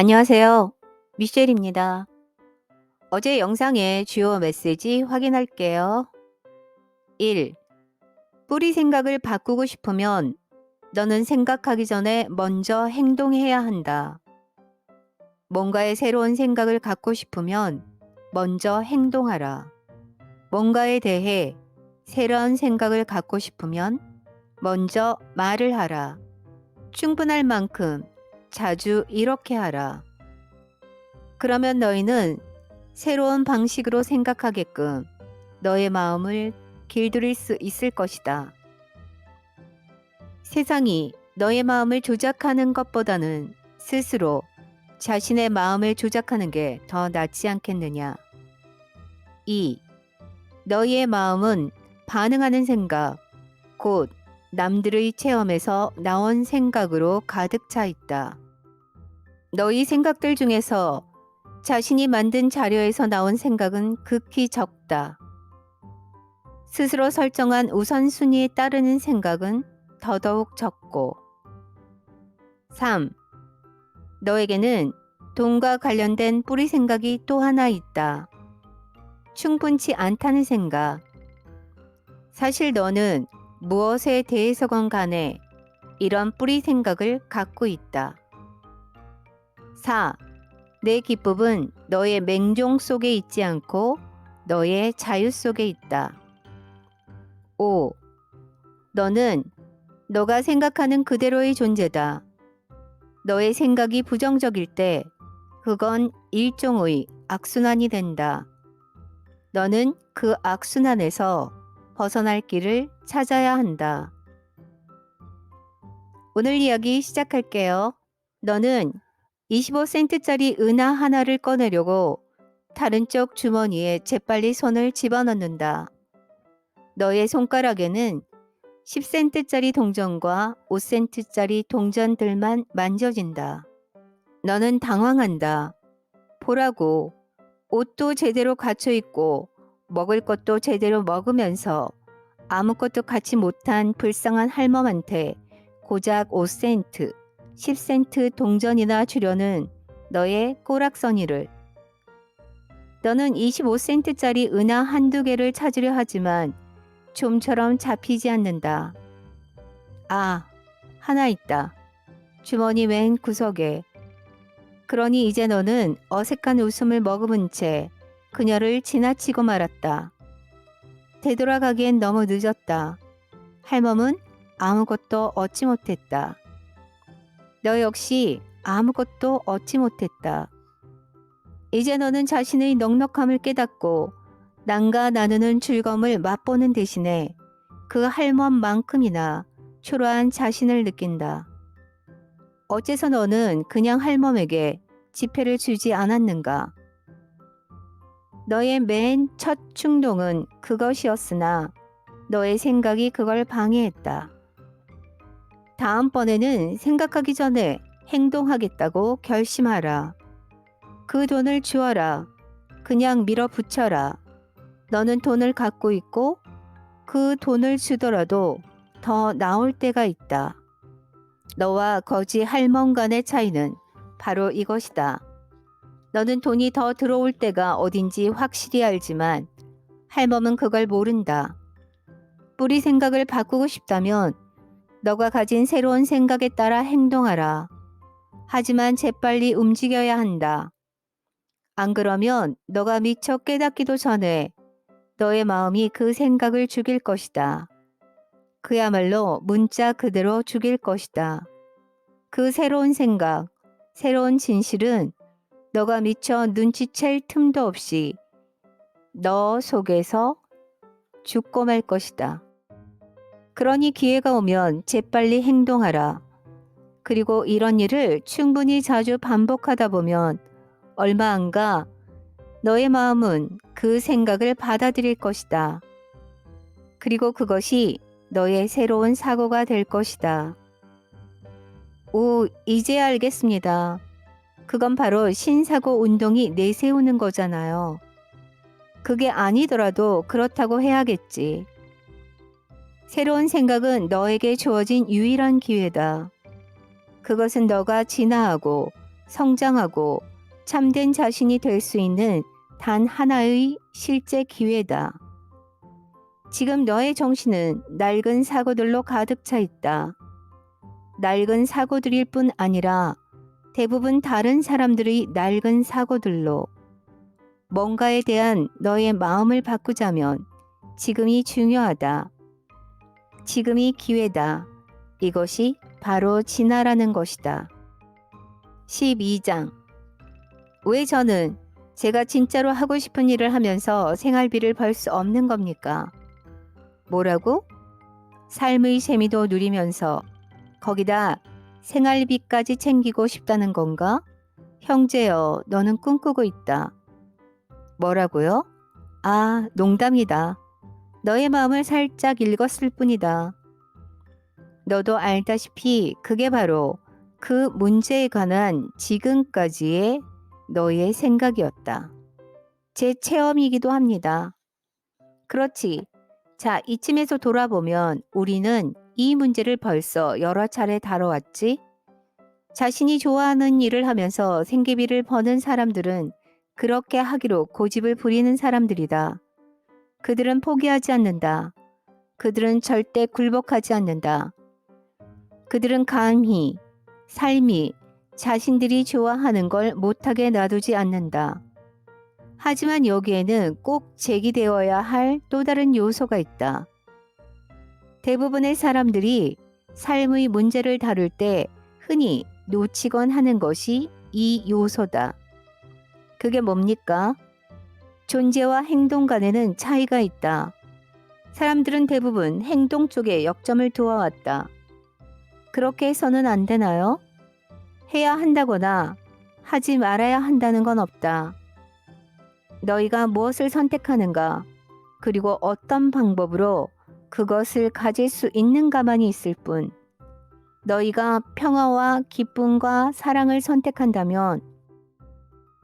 안녕하세요. 미셸입니다. 어제 영상의 주요 메시지 확인할게요. 1. 뿌리 생각을 바꾸고 싶으면 너는 생각하기 전에 먼저 행동해야 한다. 뭔가의 새로운 생각을 갖고 싶으면 먼저 행동하라. 뭔가에 대해 새로운 생각을 갖고 싶으면 먼저 말을 하라. 충분할 만큼 자주 이렇게 하라. 그러면 너희는 새로운 방식으로 생각하게끔 너의 마음을 길들일 수 있을 것이다. 세상이 너의 마음을 조작하는 것보다는 스스로 자신의 마음을 조작하는 게 더 낫지 않겠느냐. 2. 너희의 마음은 반응하는 생각, 곧 남들의 체험에서 나온 생각으로 가득 차 있다. 너희 생각들 중에서 자신이 만든 자료에서 나온 생각은 극히 적다. 스스로 설정한 우선순위에 따르는 생각은 더더욱 적고. 3. 너에게는 돈과 관련된 뿌리 생각이 또 하나 있다. 충분치 않다는 생각. 사실 너는 무엇에 대해서건 간에 이런 뿌리 생각을 갖고 있다. 4. 내 기쁨은 너의 맹종 속에 있지 않고 너의 자유 속에 있다. 5. 너는 너가 생각하는 그대로의 존재다. 너의 생각이 부정적일 때 그건 일종의 악순환이 된다. 너는 그 악순환에서 벗어날 길을 찾아야 한다. 오늘 이야기 시작할게요. 너는 25센트짜리 은하 하나를 꺼내려고 다른 쪽 주머니에 재빨리 손을 집어넣는다. 너의 손가락에는 10센트짜리 동전과 5센트짜리 동전들만 만져진다. 너는 당황한다. 보라고. 옷도 제대로 갖춰 입고 먹을 것도 제대로 먹으면서 아무것도 갖지 못한 불쌍한 할멈한테 고작 5센트, 10센트 동전이나 주려는 너의 꼬락서니를. 너는 25센트짜리 은하 한두 개를 찾으려 하지만 좀처럼 잡히지 않는다. 아, 하나 있다. 주머니 맨 구석에. 그러니 이제 너는 어색한 웃음을 머금은 채 그녀를 지나치고 말았다. 되돌아가기엔 너무 늦었다. 할멈은 아무것도 얻지 못했다. 너 역시 아무것도 얻지 못했다. 이제 너는 자신의 넉넉함을 깨닫고 남과 나누는 즐거움을 맛보는 대신에 그 할멈만큼이나 초라한 자신을 느낀다. 어째서 너는 그냥 할멈에게 지폐를 주지 않았는가? 너의 맨 첫 충동은 그것이었으나 너의 생각이 그걸 방해했다. 다음번에는 생각하기 전에 행동하겠다고 결심하라. 그 돈을 주어라. 그냥 밀어붙여라. 너는 돈을 갖고 있고 그 돈을 주더라도 더 나올 때가 있다. 너와 거지 할멈 간의 차이는 바로 이것이다. 너는 돈이 더 들어올 때가 어딘지 확실히 알지만 할멈은 그걸 모른다. 뿌리 생각을 바꾸고 싶다면 너가 가진 새로운 생각에 따라 행동하라. 하지만 재빨리 움직여야 한다. 안 그러면 너가 미처 깨닫기도 전에 너의 마음이 그 생각을 죽일 것이다. 그야말로 문자 그대로 죽일 것이다. 그 새로운 생각, 새로운 진실은 너가 미처 눈치챌 틈도 없이 너 속에서 죽고 말 것이다. 그러니 기회가 오면 재빨리 행동하라. 그리고 이런 일을 충분히 자주 반복하다 보면 얼마 안 가 너의 마음은 그 생각을 받아들일 것이다. 그리고 그것이 너의 새로운 사고가 될 것이다. 오, 이제야 알겠습니다. 그건 바로 신사고 운동이 내세우는 거잖아요. 그게 아니더라도 그렇다고 해야겠지. 새로운 생각은 너에게 주어진 유일한 기회다. 그것은 너가 진화하고 새로운 생각을 가진 다음에 하는 것이다. 성장하고 참된 자신이 될 수 있는 단 하나의 실제 기회다. 지금 너의 정신은 낡은 사고들로 가득 차 있다. 낡은 사고들일 뿐 아니라 대부분 다른 사람들의 낡은 사고들로. 뭔가에 대한 너의 마음을 바꾸자면 지금이 중요하다. 지금이 기회다. 이것이 바로 진화라는 것이다. 12장. 왜 저는 제가 진짜로 하고 싶은 일을 하면서 생활비를 벌 수 없는 겁니까? 뭐라고? 삶의 재미도 누리면서 거기다 생활비까지 챙기고 싶다는 건가? 형제여, 너는 꿈꾸고 있다. 뭐라고요? 아, 농담이다. 너의 마음을 살짝 읽었을 뿐이다. 너도 알다시피 그게 바로 그 문제에 관한 지금까지의 너의 생각이었다. 제 체험이기도 합니다. 그렇지. 자, 이쯤에서 돌아보면 우리는 이 문제를 벌써 여러 차례 다뤄왔지? 자신이 좋아하는 일을 하면서 생계비를 버는 사람들은 그렇게 하기로 고집을 부리는 사람들이다. 그들은 포기하지 않는다. 그들은 절대 굴복하지 않는다. 그들은 감히 삶이 자신들이 좋아하는 걸 못하게 놔두지 않는다. 하지만 여기에는 꼭 제기되어야 할 또 다른 요소가 있다. 대부분의 사람들이 삶의 문제를 다룰 때 흔히 놓치곤 하는 것이 이 요소다. 그게 뭡니까? 존재와 행동 간에는 차이가 있다. 사람들은 대부분 행동 쪽에 역점을 두어왔다. 그렇게 해서는 안 되나요? 해야 한다거나 하지 말아야 한다는 건 없다. 너희가 무엇을 선택하는가, 그리고 어떤 방법으로 그것을 가질 수 있는가만이 있을 뿐. 너희가 평화와 기쁨과 사랑을 선택한다면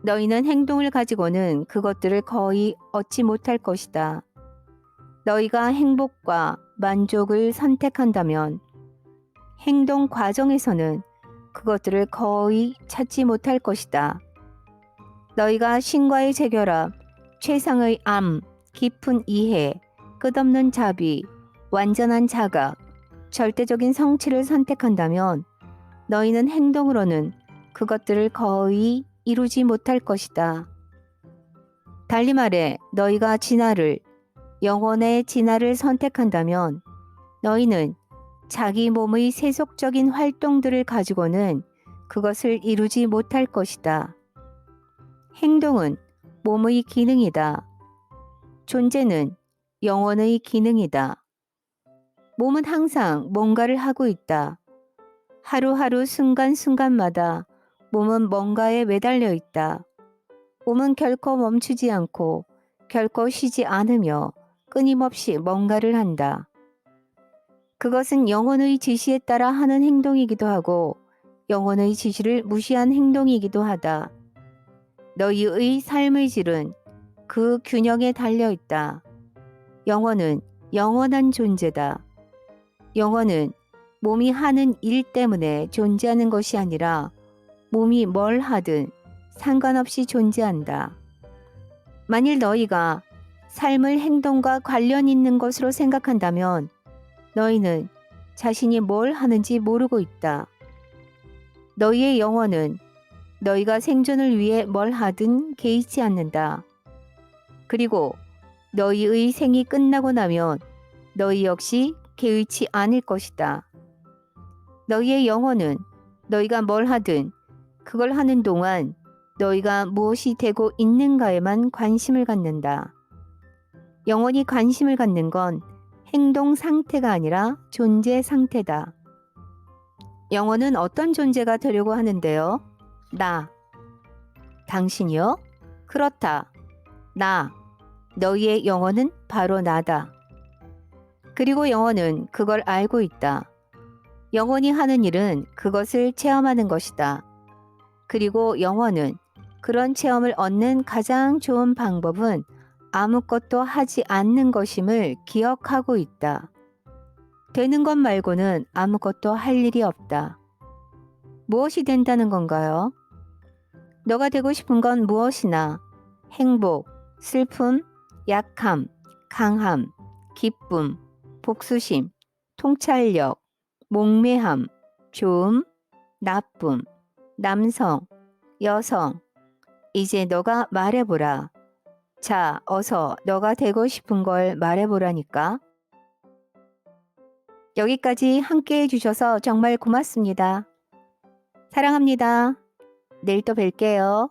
너희는 행동을 가지고는 그것들을 거의 얻지 못할 것이다. 너희가 행복과 만족을 선택한다면 행동 과정에서는 그것들을 거의 찾지 못할 것이다. 너희가 신과의 재결합, 최상의 암, 깊은 이해, 끝없는 자비, 완전한 자각, 절대적인 성취를 선택한다면 너희는 행동으로는 그것들을 거의 이루지 못할 것이다. 달리 말해 너희가 진화를, 영혼의 진화를 선택한다면 너희는 자기 몸의 세속적인 활동들을 가지고는 그것을 이루지 못할 것이다. 행동은 몸의 기능이다. 존재는 영혼의 기능이다. 몸은 항상 뭔가를 하고 있다. 하루하루 순간순간마다 몸은 뭔가에 매달려 있다. 몸은 결코 멈추지 않고 결코 쉬지 않으며 끊임없이 뭔가를 한다. 그것은 영혼의 지시에 따라 하는 행동이기도 하고 영혼의 지시를 무시한 행동이기도 하다. 너희의 삶의 질은 그 균형에 달려 있다. 영혼은 영원한 존재다. 영혼은 몸이 하는 일 때문에 존재하는 것이 아니라 몸이 뭘 하든 상관없이 존재한다. 만일 너희가 삶을 행동과 관련 있는 것으로 생각한다면 너희는 자신이 뭘 하는지 모르고 있다. 너희의 영혼은 너희가 생존을 위해 뭘 하든 개의치 않는다. 그리고 너희의 생이 끝나고 나면 너희 역시 개의치 않을 것이다. 너희의 영혼은 너희가 뭘 하든 그걸 하는 동안 너희가 무엇이 되고 있는가에만 관심을 갖는다. 영혼이 관심을 갖는 건 행동 상태가 아니라 존재 상태다. 영혼은 어떤 존재가 되려고 하는데요? 나. 당신이요? 그렇다. 나. 너희의 영혼은 바로 나다. 그리고 영혼은 그걸 알고 있다. 영혼이 하는 일은 그것을 체험하는 것이다. 그리고 영혼은 그런 체험을 얻는 가장 좋은 방법은 아무것도 하지 않는 것임을 기억하고 있다. 되는 것 말고는 아무것도 할 일이 없다. 무엇이 된다는 건가요? 너가 되고 싶은 건 무엇이나 행복, 슬픔, 약함, 강함, 기쁨, 복수심, 통찰력, 몽매함, 좋음, 나쁨, 남성, 여성. 이제 너가 말해보라. 자, 어서 너가 되고 싶은 걸 말해보라니까. 여기까지 함께 해주셔서 정말 고맙습니다. 사랑합니다. 내일 또 뵐게요.